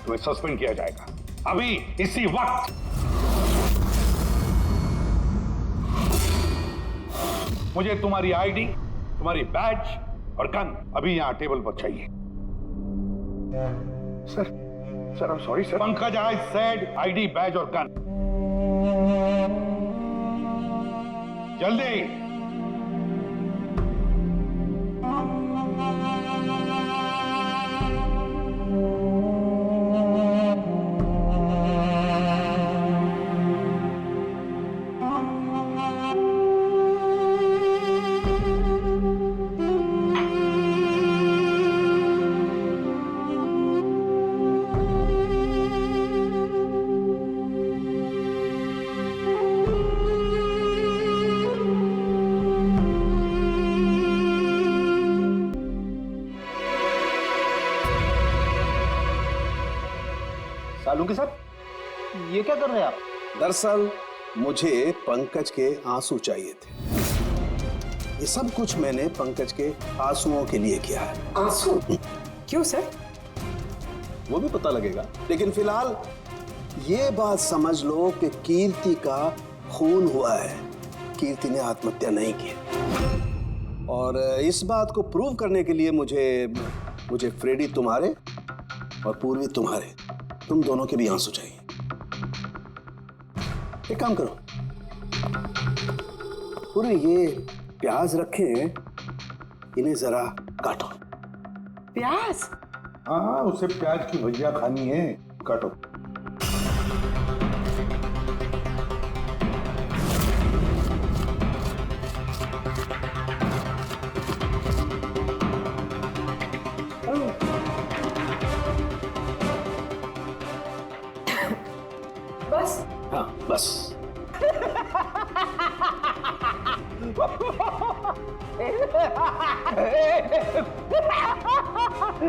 तुम्हें सस्पेंड किया जाएगा अभी इसी वक्त। मुझे तुम्हारी आईडी, तुम्हारी बैज और गन अभी यहां टेबल पर चाहिए। Sir I am sorry sir. Pankaj, I said ID, badge और गन। जल्दी। सालुंके साहब, ये क्या कर रहे हैं आप? दरअसल मुझे पंकज के आंसू चाहिए थे। ये सब कुछ मैंने पंकज के आंसुओं के लिए किया है। आंसू? क्यों सर? वो भी पता लगेगा, लेकिन फिलहाल ये बात समझ लो कि कीर्ति का खून हुआ है। कीर्ति ने आत्महत्या नहीं की। और इस बात को प्रूव करने के लिए मुझे फ्रेडी तुम्हारे और पूर्वी तुम्हारे, तुम दोनों के भी आंसू चाहिए। एक काम करो, पूरे ये प्याज रखे हैं, इन्हें जरा काटो। प्याज? हाँ, उसे प्याज की भजिया खानी है, काटो। बस? हाँ बस।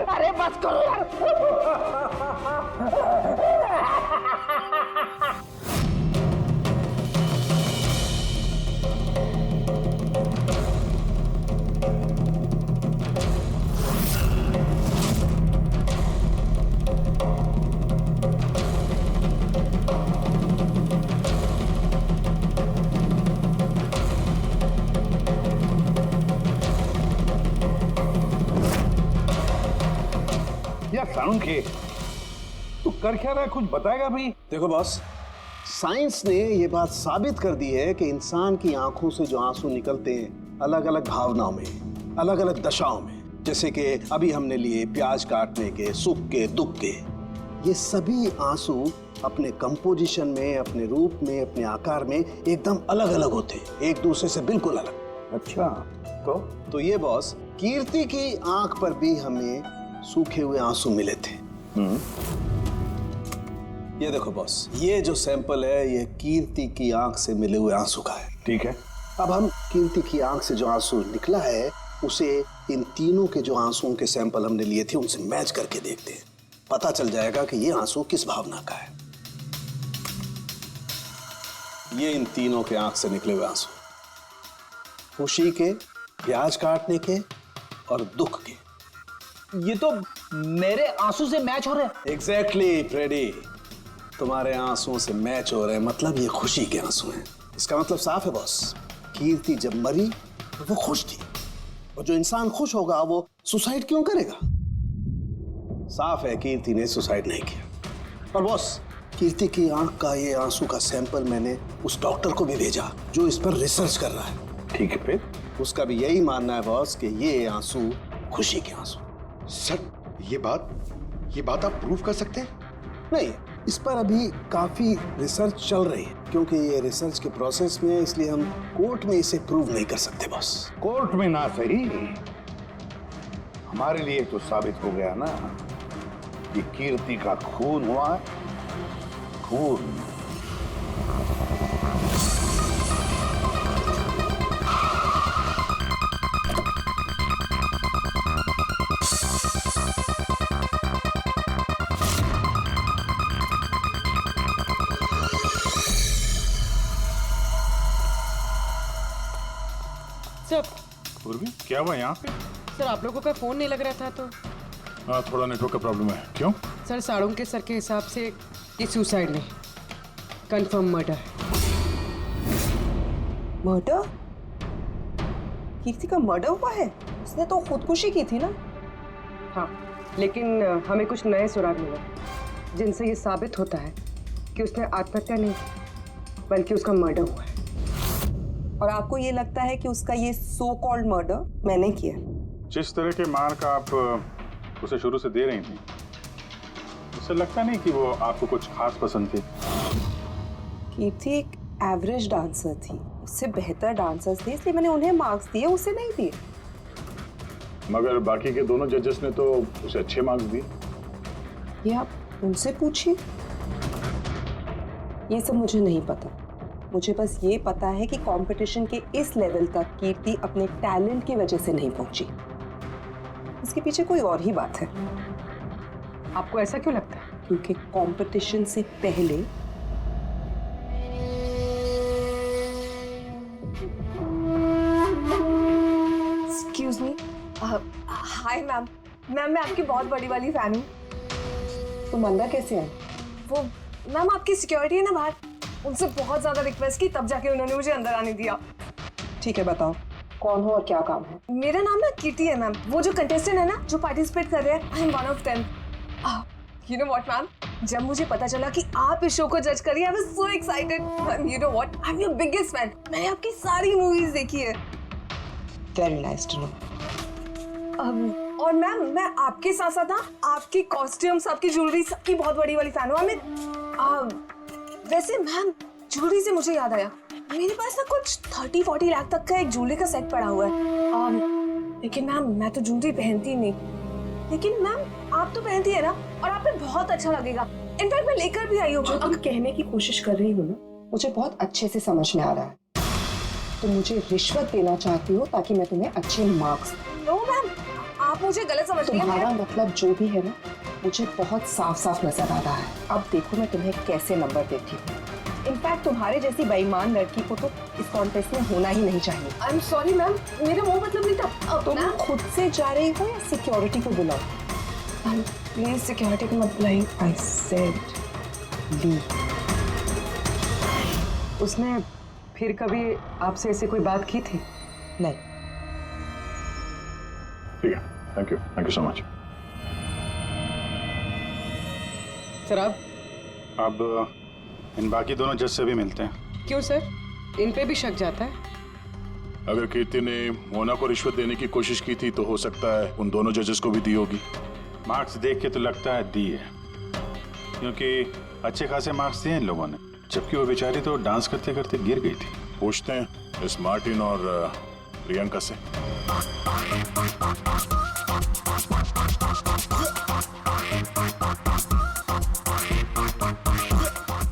अरे बस करो यार। यार सालुंके, तू कर क्या रहा है, कुछ बताएगा भाई? देखो बॉस, साइंस ने ये बात साबित कर दी है कि इंसान की आंखों से जो आंसू निकलते हैं अलग अलग भावनाओं में, अलग अलग दशाओं में, जैसे कि अभी हमने लिए प्याज काटने के, सुख के, दुख के, ये सभी आंसू अपने कंपोजिशन में, अपने रूप में, अपने आकार में एकदम अलग अलग होते हैं, एक दूसरे से बिल्कुल अलग। अच्छा, तो ये बॉस, कीर्ति की आंख पर भी हमें सूखे हुए आंसू मिले थे। ये देखो बॉस, ये जो सैंपल है ये कीर्ति की आंख से मिले हुए आंसू का है। ठीक है। अब हम कीर्ति की आंख से जो आंसू निकला है उसे इन तीनों के जो आंसुओं के सैंपल हमने लिए थे उनसे मैच करके देखते हैं। पता चल जाएगा कि ये आंसू किस भावना का है। ये इन तीनों के आंख से निकले हुए आंसू, खुशी के, प्याज काटने के और दुख के। ये तो मेरे आंसू से मैच हो रहे हैं। एग्जैक्टली फ्रेडी, तुम्हारे आंसुओं से मैच हो रहे हैं, मतलब ये खुशी के आंसू हैं। इसका मतलब साफ है बॉस, कीर्ति जब मरी तो वो खुश थी, और जो इंसान खुश होगा वो सुसाइड क्यों करेगा? साफ है कीर्ति ने सुसाइड नहीं किया। और बॉस, कीर्ति की आंख का ये आंसू का सैंपल मैंने उस डॉक्टर को भी भेजा जो इस पर रिसर्च कर रहा है। ठीक है, फिर उसका भी यही मानना है बॉस कि ये आंसू खुशी के आंसू। सर, ये बात आप प्रूव कर सकते हैं? नहीं, इस पर अभी काफी रिसर्च चल रही है, क्योंकि ये रिसर्च के प्रोसेस में है, इसलिए हम कोर्ट में इसे प्रूव नहीं कर सकते बॉस। कोर्ट में ना सही, हमारे लिए तो साबित हो गया ना कि कीर्ति का खून हुआ है। खून। सर, पूर्वी, क्या हुआ यहाँ पे? सर आप लोगों का फोन नहीं लग रहा था तो। हाँ, थोड़ा नेटवर्क का प्रॉब्लम है। क्यों? सर साड़ोंके सर के हिसाब से ये सुसाइड नहीं, कंफर्म मर्डर। मर्डर? कीर्ति का मर्डर हुआ है? उसने तो खुदकुशी की थी ना? हाँ, लेकिन हमें कुछ नए सुराग मिले जिनसे ये साबित होता है कि उसने आत्महत्या नहीं की बल्कि उसका मर्डर हुआ है। और आपको ये लगता है कि उसका ये सो कॉल्ड मर्डर मैंने किया? जिस तरह के मार्क आप उसे शुरू से दे रही थी, उससे लगता नहीं कि वो आपको कुछ खास पसंद थी। कीर्ति एक एवरेज डांसर थी, उससे बेहतर डांसर्स थे, इसलिए मैंने उन्हें मार्क्स दिए, उसे नहीं दिए। मगर बाकी के दोनों जजेस ने तो उसे अच्छे मार्क्स दिए। ये आप उनसे पूछिए। ये सब मुझे नहीं पता, मुझे बस ये पता है कि कंपटीशन के इस लेवल तक कीर्ति अपने टैलेंट की वजह से नहीं पहुंची। इसके पीछे कोई और ही बात है। आपको ऐसा क्यों लगता है? क्योंकि कंपटीशन से पहले एक्सक्यूज मी। हाय मैम, मैं आपकी बहुत बड़ी वाली फैन हूँ। तुम अंदर कैसे आए? वो मैम आपकी सिक्योरिटी है ना बाहर, उनसे बहुत ज्यादा रिक्वेस्ट की तब जाके उन्होंने मुझे अंदर आने दिया। ठीक है, बताओ कौन हो और क्या काम है? मेरा नाम ना कीर्ति है मैम, वो जो कंटेस्टेंट है ना जो पार्टिसिपेट कर रहे हैं, I am one of them. You know what ma'am, जब मुझे पता चला कि आप इस शो को जज करिए, I was so excited. Ma'am you know what, I am your biggest fan, मैंने आपकी सारी मूवीज देखी है। Very nice to know. और मैम मैं आपके साथ साथ ना आपकी कॉस्ट्यूम्स, आपकी ज्वेलरी, सबकी बहुत बड़ी वाली फैन हूँ। वैसे मैम ज्वेलरी से मुझे याद आया, मेरे पास ना कुछ 30-40 लाख तक का एक ज्वेलरी का सेट पड़ा हुआ है। लेकिन मैम मैं तो ज्वेलरी पहनती नहीं, लेकिन मैम आप तो पहनती है ना, और आप पे बहुत अच्छा लगेगा। इनफैक्ट मैं लेकर भी आई हूँ। जो तुम कहने की कोशिश कर रही हो ना, मुझे बहुत अच्छे से समझ में आ रहा है। तुम मुझे रिश्वत देना चाहती हो ताकि मैं तुम्हें अच्छे मार्क्स। नो मैम, आप मुझे गलत समझ रही हैं। तुम्हारा मतलब जो भी है ना, मुझे बहुत साफ साफ नजर आ रहा है। अब देखो मैं तुम्हें कैसे नंबर देती हूँ। इनफैक्ट तुम्हारे जैसी बेईमान लड़की को तो इस कॉन्टेस्ट में होना ही नहीं चाहिए। आई एम सॉरी मैम, मेरा वो मतलब नहीं था। तुम खुद से जा रही हो या सिक्योरिटी को बुलाओ? प्लीज सिक्योरिटी को मत बुलाइए। I said leave. उसने फिर कभी आपसे ऐसे कोई बात की थी? नहीं। ठीक है, thank you so much. Sir अब इन बाकी दोनों जज से भी मिलते हैं। क्यों सर, इन पे भी शक जाता है? अगर कीर्ति ने मोना को रिश्वत देने की कोशिश की थी तो हो सकता है उन दोनों जजेस को भी दी होगी। मार्क्स देख के तो लगता है दी है, क्योंकि अच्छे खासे मार्क्स दिए इन लोगों ने, जबकि वो बेचारी तो डांस करते करते गिर गई थी। पूछते हैं मिस मार्टिन और प्रियंका से।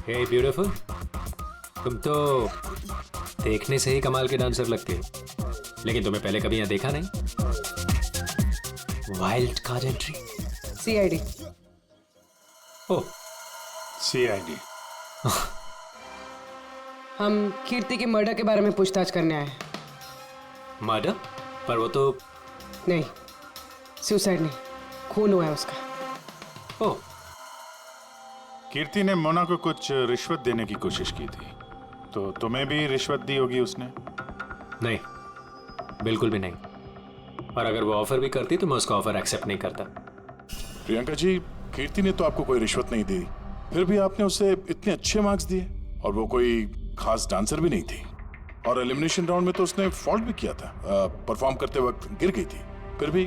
हे ब्यूटीफुल, तुम तो देखने से ही कमाल के डांसर लगती हो, लेकिन तुम्हें पहले कभी यहाँ देखा नहीं। Wild card entry. सीआईडी। ओह, CID। हम कीर्ति के मर्डर के बारे में पूछताछ करने आए हैं। मर्डर? पर वो तो नहीं, सुसाइड नहीं, खून हुआ है उसका। ओह, कीर्ति ने मोना को कुछ रिश्वत देने की कोशिश की थी, तो तुम्हें भी रिश्वत दी होगी उसने? नहीं, बिल्कुल भी नहीं। और अगर वो ऑफर भी करती तो मैं उसका ऑफर एक्सेप्ट नहीं करता। प्रियंका जी, कीर्ति ने तो आपको कोई रिश्वत नहीं दी, फिर भी आपने उसे इतने अच्छे मार्क्स दिए, और वो कोई खास डांसर भी नहीं थी, और एलिमिनेशन राउंड में तो उसने फॉल्ट भी किया था, परफॉर्म करते वक्त गिर गई थी, फिर भी।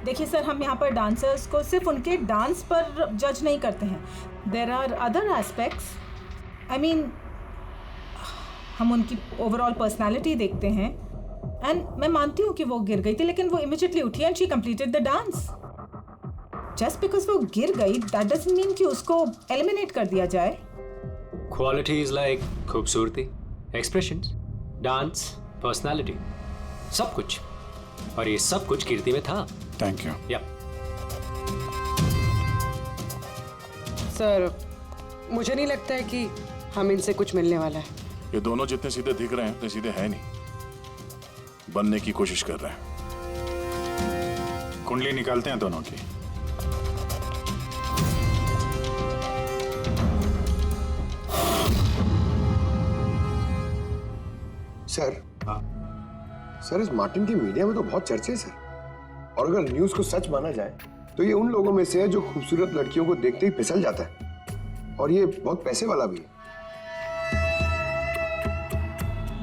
देखिए सर, हम यहाँ पर डांसर्स को सिर्फ उनके डांस पर जज नहीं करते हैं। There are other aspects. I mean, हम उनकी ओवरऑल पर्सनालिटी देखते हैं। एंड मैं मानती हूँ कि वो गिर गई थी, लेकिन वो इमीडिएटली उठी and she completed the dance. Just because वो गिर गई दैट डजंट मीन कि उसको एलिमिनेट कर दिया जाए। क्वालिटीज लाइक खूबसूरती, एक्सप्रेशंस, डांस, पर्सनालिटी, सब कुछ, और ये सब कुछ कीर्ति में था। Thank you. या सर, मुझे नहीं लगता है कि हम इनसे कुछ मिलने वाला है। ये दोनों जितने सीधे दिख रहे हैं उतने सीधे हैं नहीं, बनने की कोशिश कर रहे हैं। कुंडली निकालते हैं दोनों की। सर, सर इस मार्टिन की मीडिया में तो बहुत चर्चे हैं सर, और अगर न्यूज को सच माना जाए तो ये उन लोगों में से है जो खूबसूरत लड़कियों को देखते ही फिसल जाता है, और ये बहुत पैसे वाला भी है।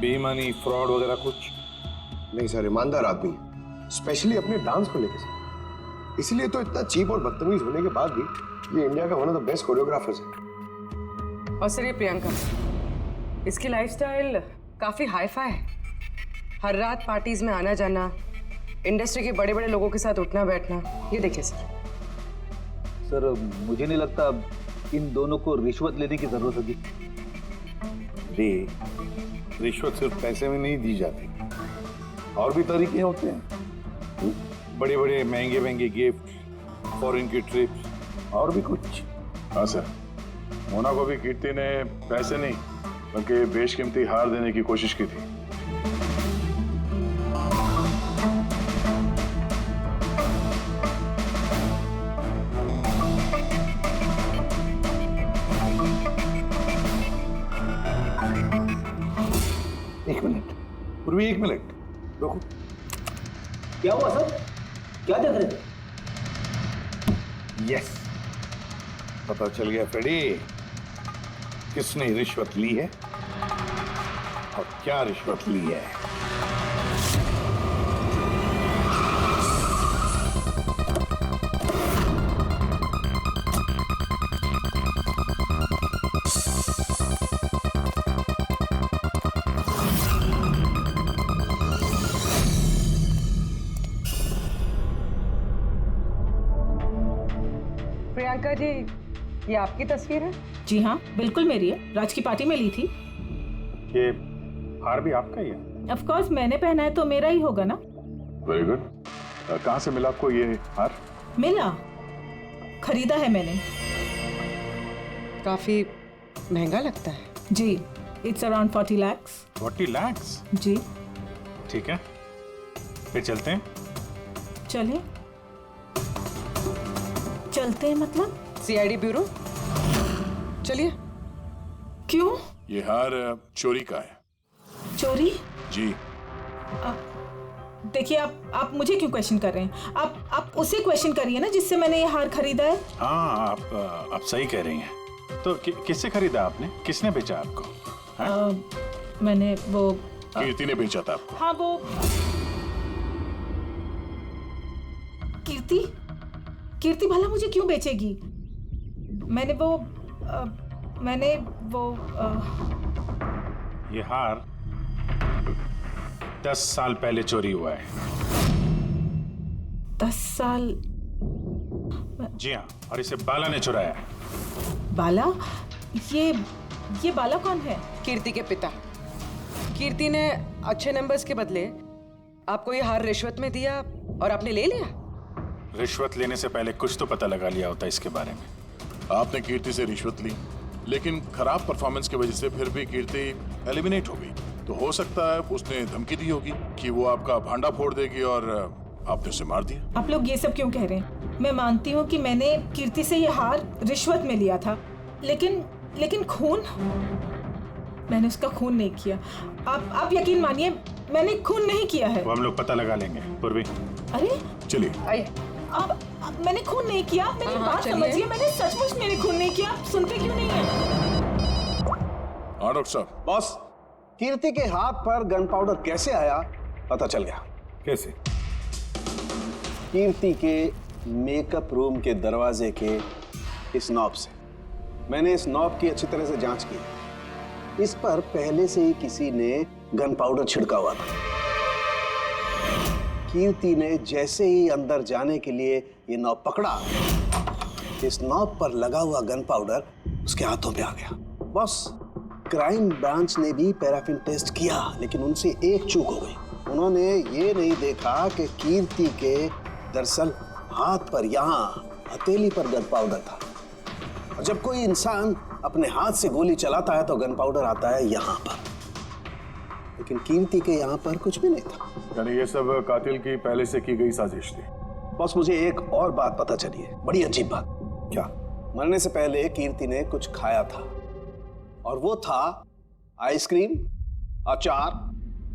बेईमानी, फ्रॉड वगैरह कुछ नहीं सर, ईमानदार आदमी है, स्पेशली अपने डांस को लेकर सर। इसलिए तो इतना चीप और बदतमीज होने के बाद भी ये इंडिया का one of the best choreographers है। और सर ये प्रियंका, इसकी लाइफस्टाइल काफी हाई-फाई है। हर रात पार्टीज में आना जाना, इंडस्ट्री के बड़े बड़े लोगों के साथ उठना बैठना, ये देखिए सर। सर मुझे नहीं लगता इन दोनों को रिश्वत लेने की जरूरत होगी। रिश्वत सिर्फ पैसे में नहीं दी जाती, और भी तरीके होते हैं। बड़े बड़े महंगे महंगे गिफ्ट, फॉरेन की ट्रिप्स, और भी कुछ। हाँ सर, मोना को भी कीर्ति ने पैसे नहीं बल्कि बेशकीमती हार देने की कोशिश की थी। एक मिनट पूर्वी, एक मिनट रुको। क्या हुआ सर? क्या देख रहे थे? यस, पता चल गया फ्रेडी, किसने रिश्वत ली है और क्या रिश्वत ली है। प्रियंका जी, ये आपकी तस्वीर है? जी हाँ, बिल्कुल मेरी है। राज की पार्टी में ली थी। ये हार भी आपका ही है? ऑफ कोर्स, मैंने पहना है तो मेरा ही होगा ना। Very good. कहाँ से मिला आपको ये हार? मिला, खरीदा है मैंने। काफी महंगा लगता है। जी, इट्स अराउंड 40 lakhs। 40 lakhs? जी। ठीक है, फिर चलते हैं। चलिए, चलते हैं मतलब? सीआईडी ब्यूरो, चलिए। क्यों? ये हार चोरी का है। चोरी? जी। देखिए, आप मुझे क्यों क्वेश्चन कर रहे हैं? आप उसे क्वेश्चन करिए ना जिससे मैंने ये हार खरीदा है। हाँ, आप सही कह रही हैं। तो किससे खरीदा आपने? किसने बेचा आपको? मैंने वो कीर्ति ने बेचा था आपको। हाँ, वो कीर्ति भला मुझे क्यों बेचेगी? मैंने वो ये हार 10 साल पहले चोरी हुआ है। 10 साल? जी हाँ, और इसे बाला ने चुराया है। बाला? ये बाला कौन है? कीर्ति के पिता। कीर्ति ने अच्छे नंबर्स के बदले आपको ये हार रिश्वत में दिया और आपने ले लिया। रिश्वत लेने से पहले कुछ तो पता लगा लिया होता इसके बारे में। आपने कीर्ति से रिश्वत ली, लेकिन खराब परफॉर्मेंस की वजह से फिर भी कीर्ति एलिमिनेट हो गई। तो हो सकता है उसने धमकी दी होगी कि वो आपका भांडा फोड़ देगी और आपने उसे मार दिया। आप लोग ये सब क्यों कह रहे हैं? मैं मानती हूँ कि मैंने कीर्ति से ये हार रिश्वत में लिया था, लेकिन खून? मैंने उसका खून नहीं किया। आप यकीन मानिए, मैंने खून नहीं किया है। वो हम लोग पता लगा लेंगे पूर्वी। अरे चलिए। आइए। अब मैंने खून नहीं किया। मेरी बात समझिए, मैंने सचमुच मैंने खून नहीं किया। सुनते क्यों नहीं है? हाँ डॉक्टर साहब। बॉस, कीर्ति के हाथ पर गन पाउडर कैसे आया पता चल गया। कैसे? कीर्ति के मेकअप रूम के दरवाजे के इस नॉब से। मैंने इस नॉब की अच्छी तरह से जांच की। इस पर पहले से ही किसी ने गन पाउडर छिड़का हुआ था। कीर्ति ने जैसे ही अंदर जाने के लिए ये नॉब पकड़ा, इस नॉब पर लगा हुआ गन पाउडर उसके हाथों पे आ गया। बॉस, क्राइम ब्रांच ने भी पैराफिन टेस्ट किया, लेकिन उनसे एक चूक हो गई। उन्होंने ये नहीं देखा कि कीर्ति के दरअसल हाथ पर, यहाँ हथेली पर गन पाउडर था। और जब कोई इंसान अपने हाथ से गोली चलाता है तो गन पाउडर आता है यहाँ पर, लेकिन कीर्ति के यहाँ पर कुछ भी नहीं था। यानी ये सब कातिल की पहले से की गई साजिश थी। बॉस, मुझे एक और बात पता चली है, बड़ी अजीब बात। क्या? मरने से पहले कीर्ति ने कुछ खाया था, और वो था आइसक्रीम, अचार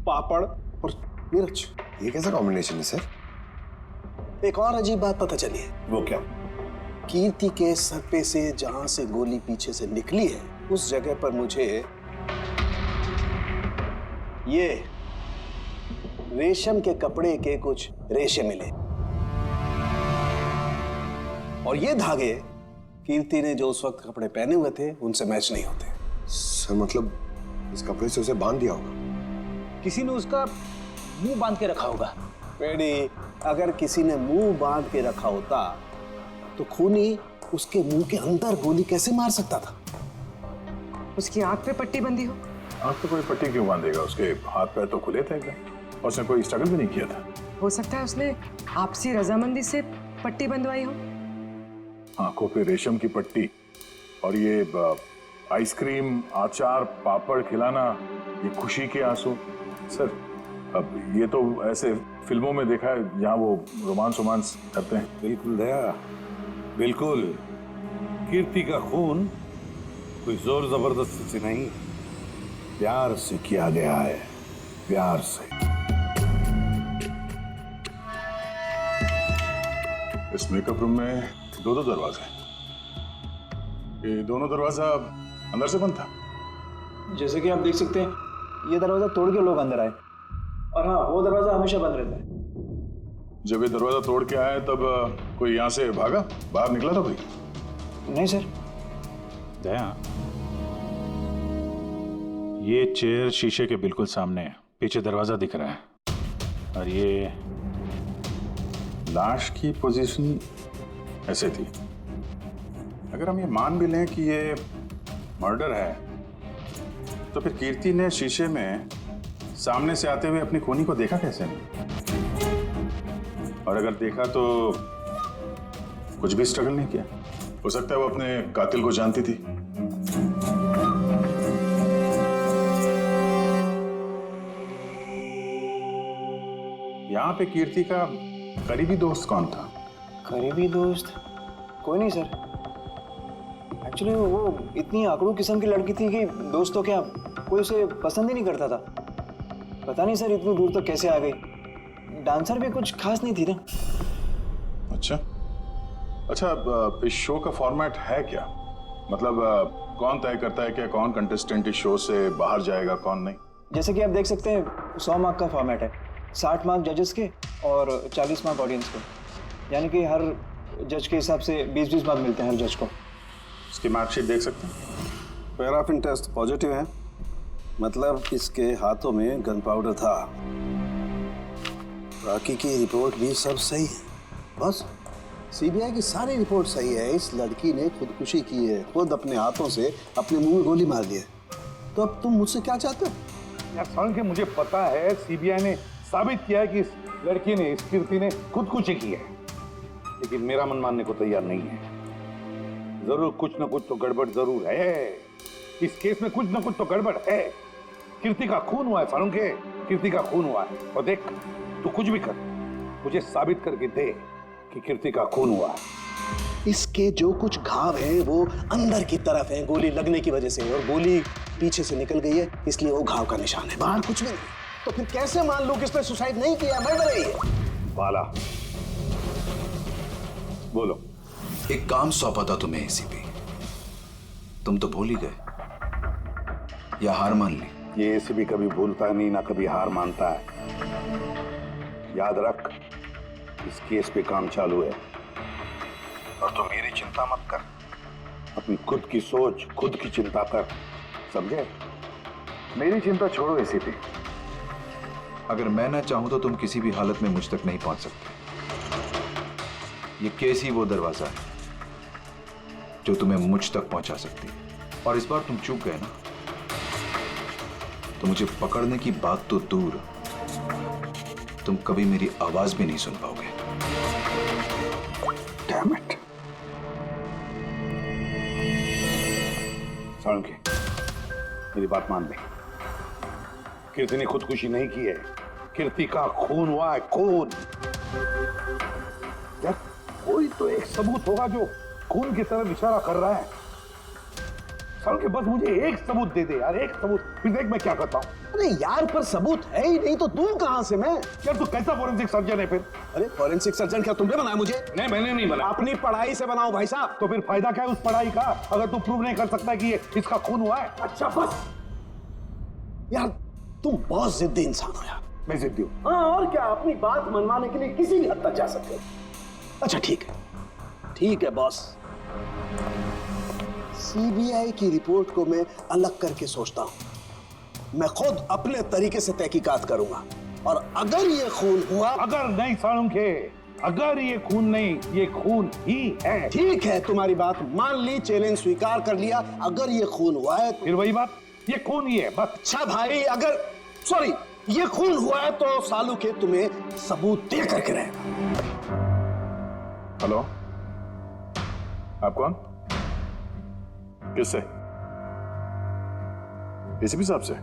पापड़ और मिर्च। ये कैसा कॉम्बिनेशन है सर? एक और अजीब बात पता चली है। वो क्या? कीर्ति के सर पे से जहां से गोली पीछे से निकली है, उस जगह पर मुझे ये रेशम के कपड़े के कुछ रेशे मिले, और ये धागे कीर्ति ने जो उस वक्त कपड़े पहने हुए थे उनसे मैच नहीं होते। सर मतलब इस कपड़े से उसे बांध दिया होगा। किसी ने उसका मुंह बांध के रखा होगा। पेड़ी, अगर किसी ने मुंह बांध के रखा होता तो खूनी उसके मुंह के अंदर गोली कैसे मार सकता था? उसकी आंख पे पट्टी बंधी हो। आंख पे कोई पट्टी क्यों बांधेगा? उसके हाथ पैर तो खुले थे एकदम, और उसने कोई स्ट्रगल भी नहीं किया था। हो सकता है उसने आपसी रजामंदी से पट्टी बंधवाई हो। आंखों पे रेशम की पट्टी और ये आइसक्रीम, अचार, पापड़ खिलाना, ये खुशी के आंसू। सर अब ये तो ऐसे फिल्मों में देखा है जहां वो रोमांस करते हैं। बिल्कुल दया, बिल्कुल। कीर्ति का खून कोई जोर जबरदस्ती से नहीं, प्यार से किया गया है, प्यार से। इस मेकअप रूम में दो दरवाजे हैं। ये दोनों दरवाजा अंदर से बंद था। जैसे कि आप देख सकते हैं, ये दरवाजा तोड़ के लोग अंदर आए, और हाँ, वो दरवाजा हमेशा बंद रहता है। जब ये दरवाजा तोड़ के आए तब कोई यहाँ से भागा, बाहर निकला था कोई? नहीं सर। दया, ये चेयर शीशे के बिल्कुल सामने है, पीछे दरवाजा दिख रहा है, और ये लाश की पोजीशन ऐसे थी। अगर हम ये मान भी लें कि ये मर्डर है, तो फिर कीर्ति ने शीशे में सामने से आते हुए अपनी खूनी को देखा कैसे नहीं? और अगर देखा तो कुछ भी स्ट्रगल नहीं किया। हो सकता है वो अपने कातिल को जानती थी। यहाँ पे कीर्ति का करीबी दोस्त कौन था? करीबी दोस्त कोई नहीं सर। एक्चुअली वो इतनी आंकड़ों किस्म की लड़की थी कि दोस्त तो क्या, कोई उसे पसंद ही नहीं करता था। पता नहीं सर इतनी दूर तक कैसे आ गई। डांसर भी कुछ खास नहीं थी ना। अच्छा, इस शो का फॉर्मेट है क्या? मतलब कौन तय करता है कि कौन कंटेस्टेंट इस शो से बाहर जाएगा, कौन नहीं? जैसे कि आप देख सकते हैं, 100 मार्क का फॉर्मेट है। 60 मार्क जजेस के और 40 मार्क ऑडियंस के, यानी कि हर जज के हिसाब से 20-20 मार्क मिलते हैं हर जज को। इसकी मार्कशीट देख सकते हैं। पैराफिन टेस्ट पॉजिटिव है, मतलब इसके हाथों में गन पाउडर था। बाकी की रिपोर्ट भी सब सही है। बस सीबीआई की सारी रिपोर्ट सही है। इस लड़की ने खुदकुशी की है, खुद अपने हाथों से अपने मुंह में गोली मार दी है। तो अब तुम मुझसे क्या चाहते हो? यार सारण के मुझे पता है, सीबीआई ने साबित किया है कि इस लड़की ने, इस कीर्ति ने खुदकुशी की है, लेकिन मेरा मन मानने को तैयार नहीं है। जरूर कुछ ना कुछ तो गड़बड़ जरूर है। इस केस में कुछ ना कुछ तो गड़बड़ है। कीर्ति का खून हुआ है सारण के, कीर्ति का खून हुआ है। और देख, तू कुछ भी कर, मुझे साबित करके दे कि कीर्ति का खून हुआ है। इसके जो कुछ घाव हैं वो अंदर की तरफ हैं, गोली लगने की वजह से, और गोली पीछे से निकल गई है, इसलिए वो घाव का निशान है, बाहर कुछ भी नहीं। तो फिर कैसे मान लूं कि इसने सुसाइड नहीं किया, मर्डर है ये? बाला, बोलो। एक काम सौंपा था तुम्हें एसीपी, तुम तो भूल ही गए या हार मान ली? ये एसीपी कभी भूलता नहीं, ना कभी हार मानता है। याद रख, इस केस पे काम चालू है, और तो मेरी चिंता मत कर, अपनी खुद की सोच, खुद की चिंता कर, समझे? मेरी चिंता छोड़ो एसीपी। अगर मैं ना चाहूं तो तुम किसी भी हालत में मुझ तक नहीं पहुंच सकते। ये केस ही वो दरवाजा है जो तुम्हें मुझ तक पहुंचा सकती है, और इस बार तुम चूक गए ना, तो मुझे पकड़ने की बात तो दूर, तुम कभी मेरी आवाज भी नहीं सुन पाओगे। Damn it. साळुंखे, मेरी बात मान ले। कीर्ति ने खुदकुशी नहीं की है, कीर्ति का खून हुआ है, खून। यार कोई तो एक सबूत होगा जो खून की तरफ इशारा कर रहा है। साल के बस मुझे एक सबूत दे दे यार, एक सबूत, फिर देख मैं क्या करता हूँ। अरे यार, पर सबूत है ही नहीं तो दूं कहां से मैं? यार तू कैसा फोरेंसिक सर्जन है फिर? अरे फॉरेंसिक सर्जन क्या तुमने बनाया मुझे? नहीं, मैंने नहीं बनाया। अपनी पढ़ाई से बनाओ भाई साहब। तो फिर फायदा क्या है उस पढ़ाई का, अगर तू प्रूव नहीं कर सकता कि ये इसका खून हुआ है? अच्छा बस यार, तुम बहुत जिद्दी इंसान हो यार। मैं जिद्दी हूँ? हाँ, और क्या, अपनी बात मनवाने के लिए किसी भी हद तक जा सकते हो। अच्छा ठीक है बॉस, सीबीआई की रिपोर्ट को मैं अलग करके सोचता हूं। मैं खुद अपने तरीके से तहकीकात करूंगा, और अगर ये खून हुआ, अगर नहीं सालुंखे, अगर ये खून नहीं, ये खून ही है। ठीक है, तुम्हारी बात मान ली, चैलेंज स्वीकार कर लिया। अगर ये खून हुआ है फिर वही बात, ये खून ही है बस। अच्छा भाई, अगर सॉरी ये खून हुआ है तो सालू के तुम्हें सबूत दे करके रहेगा। हेलो, आप कौन? किससे? एसीपी साहब से?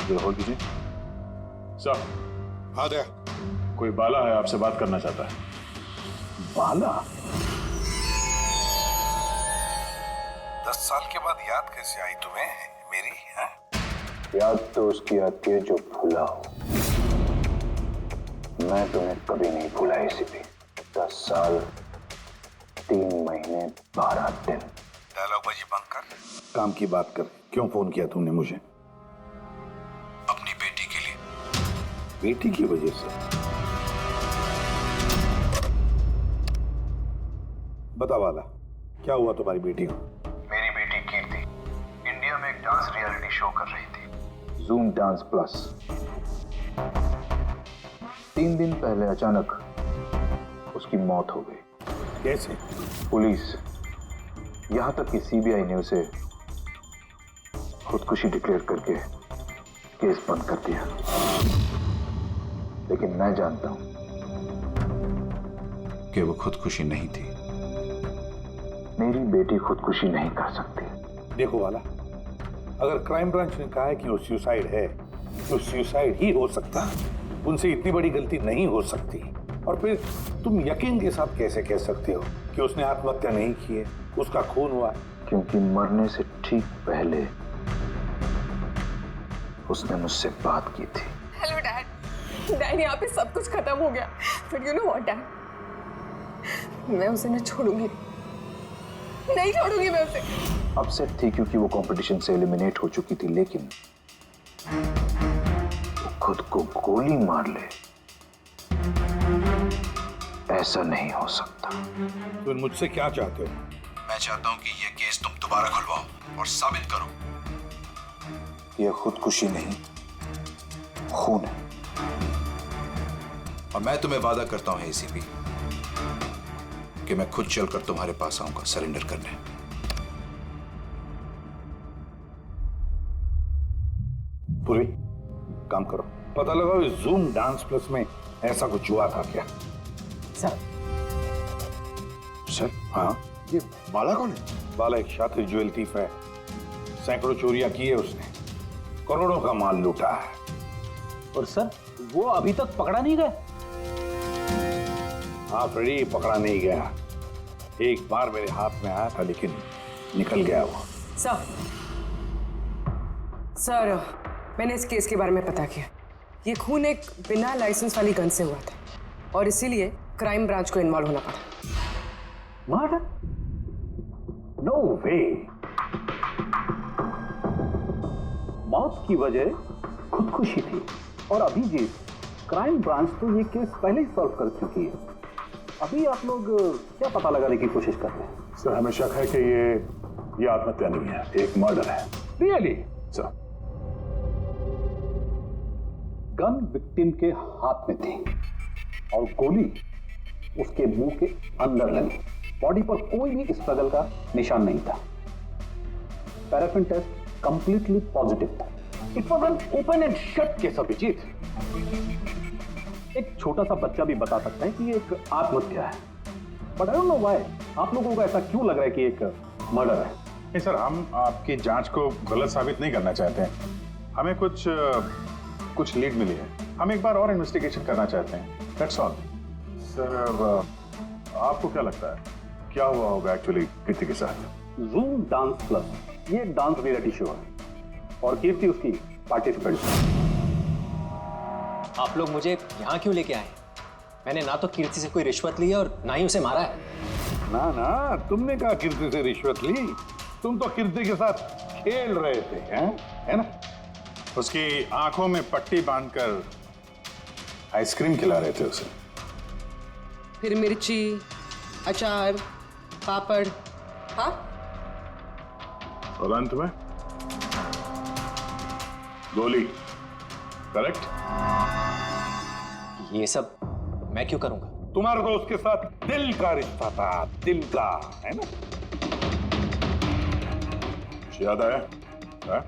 जरा होल्ड कीजिए। सर। हाँ दया। कोई बाला है, आपसे बात करना चाहता है। बाला? 10 साल के बाद याद कैसे आई तुम्हें मेरी? है? याद तो उसकी आती है जो भूला हो। मैं तुम्हें कभी नहीं भूला एसीपी। 10 साल 3 महीने 12 दिन। डायलॉग बाजी बंद कर, काम की बात कर। क्यों फोन किया तूने मुझे? अपनी बेटी के लिए। बेटी की वजह से? बता वाला, क्या हुआ तुम्हारी बेटी को? मेरी बेटी कीर्ति इंडिया में एक डांस रियलिटी शो कर रही थी, जूम डांस प्लस। 3 दिन पहले अचानक उसकी मौत हो गई। कैसे? पुलिस, यहां तक कि सीबीआई ने उसे खुदकुशी डिक्लेयर करके केस बंद कर दिया। लेकिन मैं जानता हूं कि वो खुदकुशी नहीं थी। मेरी बेटी खुदकुशी नहीं कर सकती। देखो वाला, अगर क्राइम ब्रांच ने कहा है कि वो सुसाइड है, तो सुसाइड ही हो सकता। उनसे इतनी बड़ी गलती नहीं हो सकती। और फिर तुम यकीन के साथ कैसे कह सकते हो कि उसने आत्महत्या नहीं की है, उसका खून हुआ? क्योंकि मरने से ठीक पहले उसने मुझसे बात की थी। Hello dad. डैड, यहाँ पे सब कुछ खत्म हो गया, but you know what dad, मैं उसे न छोड़ूंगी, नहीं छोड़ूंगी मैं उसे। अपसेट थी क्योंकि वो कंपटीशन से एलिमिनेट हो चुकी थी, लेकिन वो खुद को गोली मार ले, ऐसा नहीं हो सकता। तुम मुझसे क्या चाहते हो? मैं चाहता हूं कि ये केस तुम दोबारा खुलवाओ और साबित करो कि ये खुदकुशी नहीं, खून है। और मैं तुम्हें वादा करता हूं एसीपी कि मैं खुद चलकर तुम्हारे पास आऊंगा सरेंडर करने। पूरी काम करो, पता लगाओ इस जूम डांस प्लस में ऐसा कुछ हुआ था क्या? सर। सर? हाँ। ये बाला कौन है? बाला एक शातिर ज्वेल थीफ है। सैकड़ों चोरियां की है उसने, करोड़ों का माल लूटा है। और सर, वो अभी तक पकड़ा नहीं गया? हाँ फ्रेडी, पकड़ा नहीं गया। एक बार मेरे हाथ में आया था, लेकिन निकल गया वो। सर, मैंने इस केस के बारे में पता किया। ये खून एक बिना लाइसेंस वाली गन से हुआ था, और इसीलिए क्राइम ब्रांच को इन्वॉल्व होना पड़ा। मर्डर? नो वे। मौत की वजह खुदकुशी थी, और अभी जी क्राइम ब्रांच तो ये केस पहले ही सॉल्व कर चुकी है। अभी आप लोग क्या पता लगाने की कोशिश कर रहे हैं? सर, हमें शक है कि ये आत्महत्या नहीं है, एक मर्डर है। रियली? सर, गन विक्टिम के हाथ में थी और गोली उसके मुंह के अंदर लगी। बॉडी पर कोई भी स्ट्रगल का निशान नहीं था। पैराफिन टेस्ट कंप्लीटली पॉजिटिव था। It was an open and shut case Abhijeet. एक छोटा सा बच्चा भी बता सकता है कि ये एक आत्महत्या है, but I don't know why आप लोगों को ऐसा क्यों लग रहा है कि एक मर्डर है। नहीं सर, हम आपकी जांच को गलत साबित नहीं करना चाहते हैं। हमें कुछ लीड मिली है, हम एक बार और इन्वेस्टिगेशन करना चाहते हैं, दैट्स ऑल। सर, आपको क्या लगता है क्या हुआ होगा एक्चुअली कीर्ति के साथ? जूम डांस प्लस, ये डांस रियलिटी शो है और कीर्ति उसकी पार्टिसिपेंट है। आप लोग मुझे यहाँ क्यों लेके आए? मैंने ना तो कीर्ति से कोई रिश्वत ली है और ना ही उसे मारा है। ना ना, तुमने कहा कीर्ति से रिश्वत ली? तुम तो कीर्ति के साथ खेल रहे थे, हैं? है ना? उसकी आंखों में पट्टी बांधकर आइसक्रीम खिला रहे थे उसे। फिर मिर्ची, अचार, पापड़, हाँ? और अंत में गोली, करेक्ट? ये सब मैं क्यों करूंगा? तुम्हारा तो उसके साथ दिल का रिश्ता था, दिल का, है ना? कुछ याद आया? है?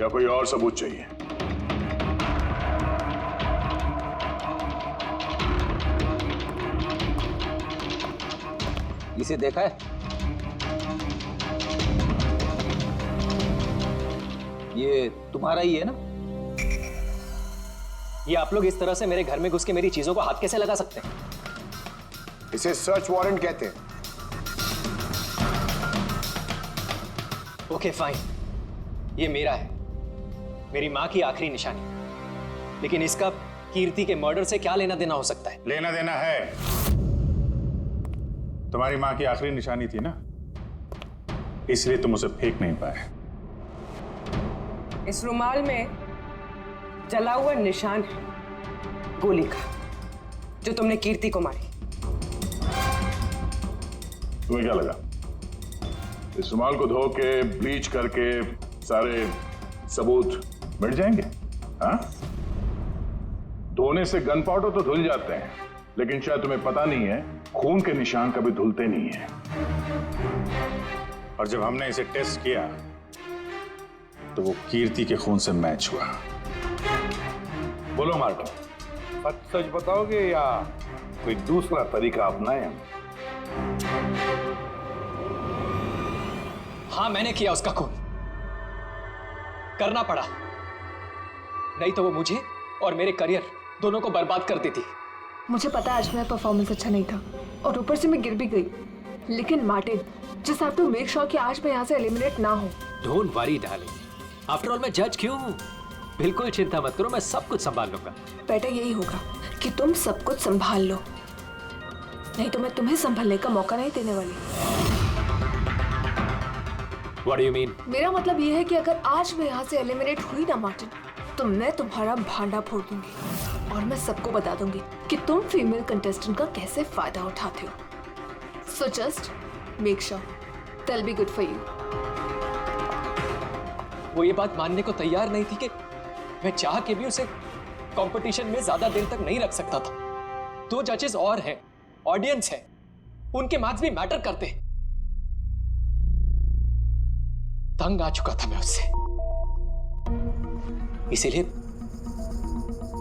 या कोई और सबूत चाहिए? इसे देखा है? ये तुम्हारा ही है ना? ये आप लोग इस तरह से मेरे घर में घुस के मेरी चीजों को हाथ कैसे लगा सकते हैं? इसे सर्च वारंट कहते हैं। ओके फाइन, ये मेरा है, मेरी माँ की आखिरी निशानी। लेकिन इसका कीर्ति के मर्डर से क्या लेना देना हो सकता है? लेना देना है। तुम्हारी माँ की आखिरी निशानी थी ना, इसलिए तुम उसे फेंक नहीं पाए। इस रुमाल में जला हुआ निशान है गोली का, जो तुमने कीर्ति को मारी। तुम्हें क्या लगा इस रुमाल को धो के ब्लीच करके सारे सबूत मिट जाएंगे? हाँ? धोने से गन पाउडर तो धुल जाते हैं, लेकिन शायद तुम्हें पता नहीं है खून के निशान कभी धुलते नहीं हैं। और जब हमने इसे टेस्ट किया तो वो कीर्ति के खून से मैच हुआ। बोलो मार्टिन, सच सच बताओगे या कोई दूसरा तरीका अपनाए हम? हाँ, मैंने किया उसका खून। करना पड़ा, नहीं तो वो मुझे और मेरे करियर दोनों को बर्बाद कर देती। मुझे पता है आज मेरा परफॉर्मेंस अच्छा नहीं था और ऊपर से मैं गिर भी गई, लेकिन Martin, just have to make sure कि आज मैं यहाँ से एलिमिनेट ना हूँ। Don't worry darling, after all मैं जज क्यों हूँ? बिल्कुल चिंता मत करो, मैं सब कुछ संभाल लूंगा। बेटर यही होगा कि तुम सब कुछ संभाल लो, नहीं तो मैं तुम्हें संभालने का मौका नहीं देने वाली। What do you mean? मेरा मतलब ये है कि अगर आज मैं यहाँ से एलिमिनेट हुई ना मार्टिन, तो मैं तुम्हारा भांडा फोड़ दूंगी और मैं सबको बता दूंगी कि तुम फीमेल कंटेस्टेंट का कैसे फायदा उठाते हो। So just make sure that'll be good for you. वो ये बात मानने को तैयार नहीं थी कि मैं चाह के भी उसे कंपटीशन में ज्यादा देर तक नहीं रख सकता था। 2 जजेस और हैं, ऑडियंस है, उनके मार्क्स भी मैटर करते हैं। तंग आ चुका था मैं उससे, इसीलिए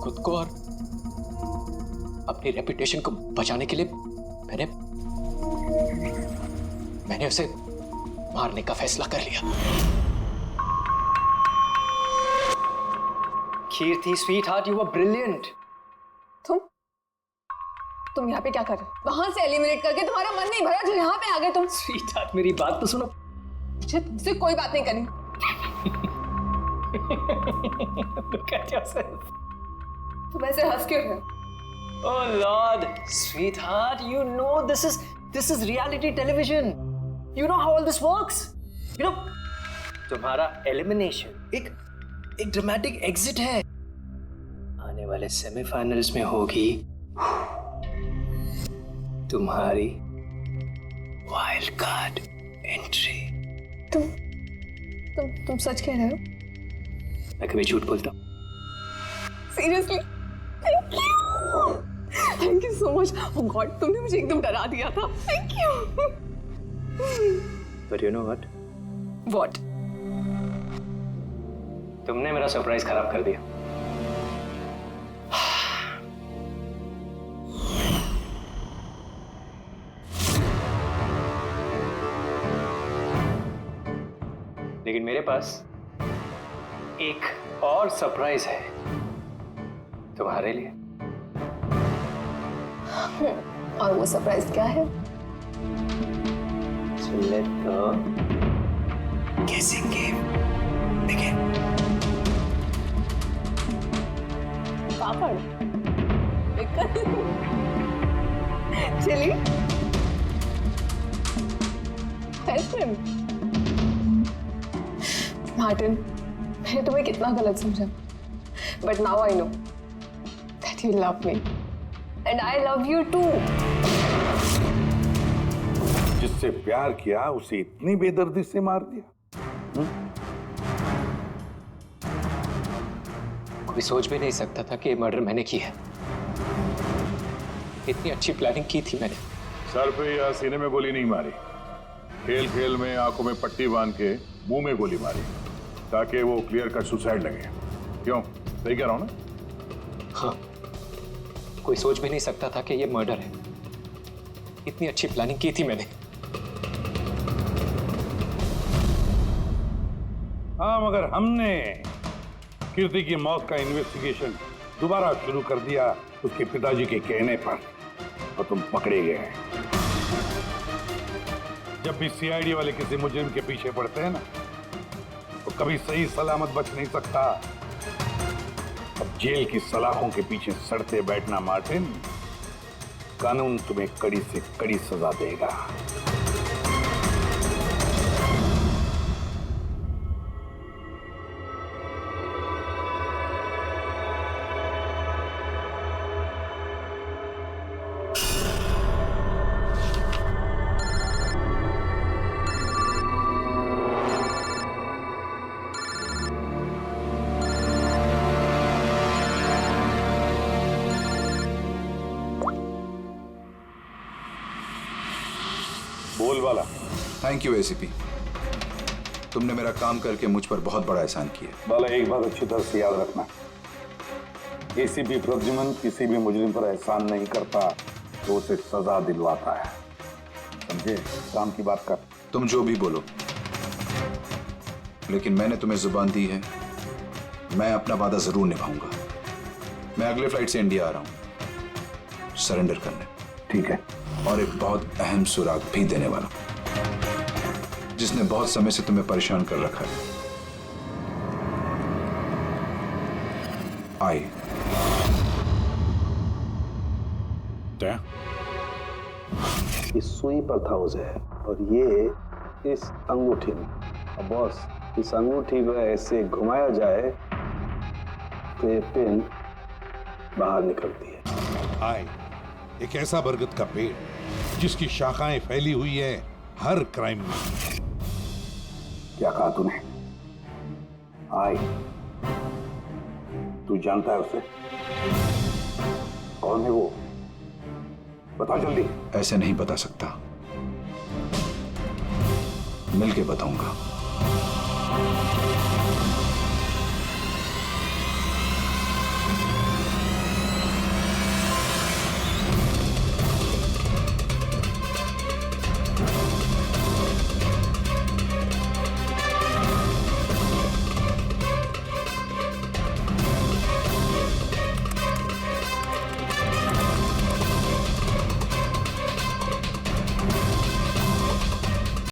खुद को और अपनी रेपुटेशन को बचाने के लिए मैंने उसे मारने का फैसला कर लिया। कीर्ति स्वीटहार्ट, यू वर ब्रिलियंट। तुम यहाँ पे क्या कर रहे हो? वहां से एलिमिनेट करके तुम्हारा मन नहीं भरा जो यहाँ पे आ गए तुम। स्वीटहार्ट, मेरी बात तो सुनो। मुझे तुमसे कोई बात नहीं करनी। Look at yourself. तुम ऐसे हंस क्यों रहे हो? Oh Lord, sweetheart, you know this is reality television. You know how all this works. You know, तुम्हारा elimination एक dramatic exit है। आने वाले सेमीफाइनल्स में होगी तुम्हारी वाइल्ड कार्ड एंट्री। तुम सच कह रहे हो? मैं कभी झूठ बोलता हूँ? Seriously? Thank you so much. Oh God, तुमने मुझे एकदम डरा दिया था। Thank you. But you know what? What? तुमने मेरा सरप्राइज खराब कर दिया। लेकिन मेरे पास एक और सरप्राइज है तुम्हारे लिए। और वो सरप्राइज क्या है? So let the guessing game begin. Papad chilli ice cream. Martin, मैंने तुम्हें कितना गलत समझा, but now I know that you love me and I love you too. जिससे प्यार किया उसे इतनी बेदर्दी से मार दिया। कोई सोच भी नहीं सकता था कि ये मर्डर मैंने किया है। इतनी अच्छी प्लानिंग की थी मैंने। सर पे या सीने में गोली नहीं मारी, खेल खेल में आंखों में पट्टी बांध के मुंह में गोली मारी ताकि वो क्लियर कट सुसाइड लगे। क्यों, सही कह रहा हूं ना? हाँ, कोई सोच भी नहीं सकता था कि ये मर्डर है। इतनी अच्छी प्लानिंग की थी मैंने। हाँ, मगर हमने कीर्ति की मौत का इन्वेस्टिगेशन दोबारा शुरू कर दिया उसके पिताजी के कहने पर, और तुम पकड़े गए। जब भी सीआईडी वाले किसी मुजरिम के पीछे पड़ते हैं ना, तो कभी सही सलामत बच नहीं सकता। अब जेल की सलाखों के पीछे सड़ते बैठना मार्टिन, कानून तुम्हें कड़ी से कड़ी सजा देगा। बोल वाला। थैंक यू एसीपी, तुमने मेरा काम करके मुझ पर बहुत बड़ा एहसान किया। बाला, एक बात अच्छी तरह से याद रखना, एसीपी प्रद्युमन किसी भी मुजरिम पर एहसान नहीं करता तो उसे सजा दिलवाता है, समझे? काम की बात कर। तुम जो भी बोलो, लेकिन मैंने तुम्हें जुबान दी है, मैं अपना वादा जरूर निभाऊंगा। मैं अगले फ्लाइट से इंडिया आ रहा हूं सरेंडर करने। ठीक है। और एक बहुत अहम सुराग भी देने वाला, जिसने बहुत समय से तुम्हें परेशान कर रखा है। आई इस सुई पर था उसे, और ये इस अंगूठी में। अब बॉस, इस अंगूठी को ऐसे घुमाया जाए तो ये पिन बाहर निकलती है। आए, एक ऐसा बरगद का पेड़ जिसकी शाखाएं फैली हुई है हर क्राइम में। क्या कहा तूने? आए, तू जानता है उसे? कौन है वो? बता जल्दी। ऐसे नहीं बता सकता, मिलके बताऊंगा।